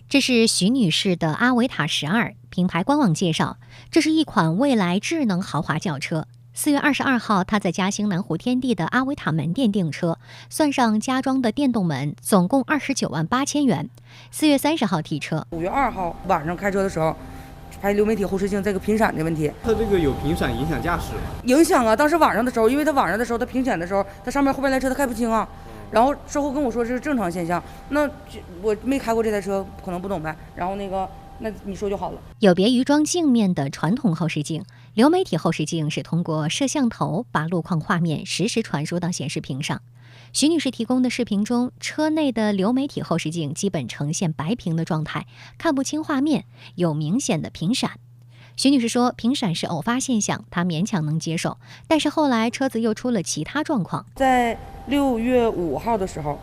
这是徐女士的阿维塔12，品牌官网介绍，这是一款未来智能豪华轿车。4月22号，她在嘉兴南湖天地的阿维塔门店订车，算上加装的电动门，总共29万8千元。4月30号提车。5月2号晚上开车的时候，发现流媒体后视镜这个频闪的问题。它这个有频闪影响驾驶吗？影响啊！当时晚上的时候，因为它晚上的时候它频闪的时候，它上面后边来车它开不清啊。然后事后跟我说这是正常现象，那我没开过这台车，可能不懂呗。然后那你说就好了。有别于装镜面的传统后视镜，流媒体后视镜是通过摄像头把路况画面实时传输到显示屏上。徐女士提供的视频中，车内的流媒体后视镜基本呈现白屏的状态，看不清画面，有明显的频闪。徐女士说，频闪是偶发现象，她勉强能接受，但是后来车子又出了其他状况。在6月5号的时候，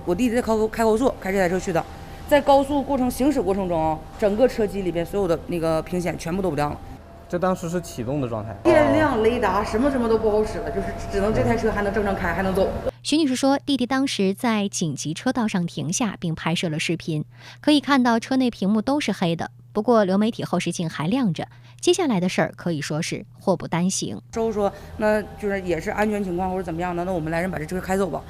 我弟弟在开高速开这台车去的，在高速行驶过程中，整个车机里边所有的那个屏显全部都不亮了。这当时是启动的状态，电量、雷达什么都不好使了，就是只能这台车还能正常开，还能走。徐女士说，弟弟当时在紧急车道上停下，并拍摄了视频，可以看到车内屏幕都是黑的，不过流媒体后视镜还亮着。接下来的事儿可以说是祸不单行。之后说，那就是也是安全情况或者怎么样的，那我们来人把这车开走吧。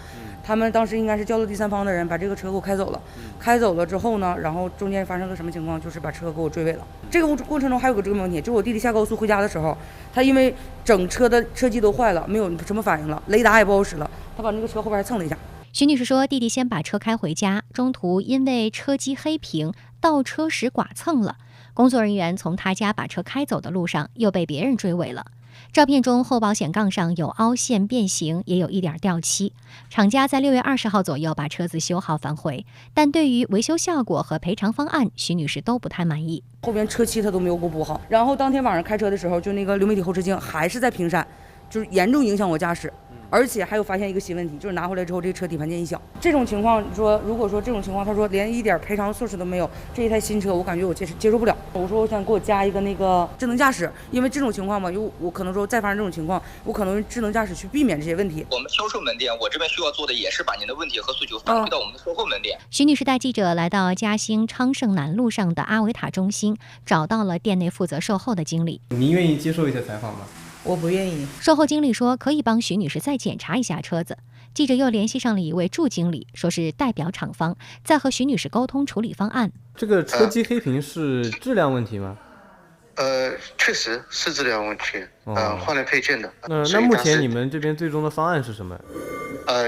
他们当时应该是叫了第三方的人把这个车给我开走了。开走了之后呢，然后中间发生个什么情况，就是把车给我追尾了。这个过程中还有个这个问题，就是我弟弟下高速回家的时候，他因为整车的车机都坏了，没有什么反应了，雷达也不好使了，他把那个车后边还蹭了一下。徐女士说，弟弟先把车开回家，中途因为车机黑屏，倒车时剐蹭了。工作人员从他家把车开走的路上，又被别人追尾了。照片中后保险杠上有凹陷变形，也有一点掉漆。厂家在6月20号左右把车子修好返回，但对于维修效果和赔偿方案，徐女士都不太满意。后边车漆它都没有给我补好，然后当天晚上开车的时候，就那个流媒体后视镜还是在频闪，就是严重影响我驾驶。而且还有发现一个新问题，就是拿回来之后这个车底盘件一小，这种情况说，如果说这种情况，他说连一点赔偿措施都没有，这一台新车我感觉我接受不了。我说我想给我加一个那个智能驾驶，因为这种情况嘛，我可能说再发生这种情况，我可能用智能驾驶去避免这些问题。我们销售门店，我这边需要做的也是把您的问题和诉求反馈到我们的售后门店。徐女士带记者来到嘉兴昌盛南路上的阿维塔中心，找到了店内负责售后的经理。您愿意接受一下采访吗？我不愿意。售后经理说可以帮徐女士再检查一下车子。记者又联系上了一位驻经理，说是代表厂方在和徐女士沟通处理方案。这个车机黑屏是质量问题吗？确实是质量问题。换了配件的。那目前你们这边最终的方案是什么？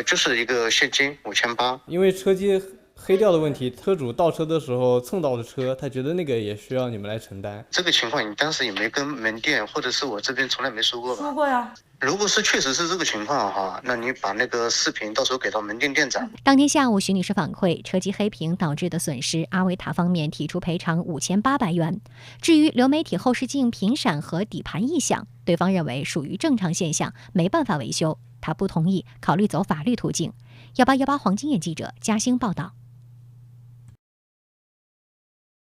就是一个现金5800。因为车机黑掉的问题，车主倒车的时候蹭到了车，他觉得那个也需要你们来承担。这个情况你当时也没跟门店或者是我这边从来没说过吧？说过呀。如果是确实是这个情况哈，那你把那个视频到时候给到门店店长。当天下午，徐女士反馈车机黑屏导致的损失，阿维塔方面提出赔偿5800元。至于流媒体后视镜频闪和底盘异响，对方认为属于正常现象，没办法维修，他不同意，考虑走法律途径。1818黄金眼记者嘉兴报道。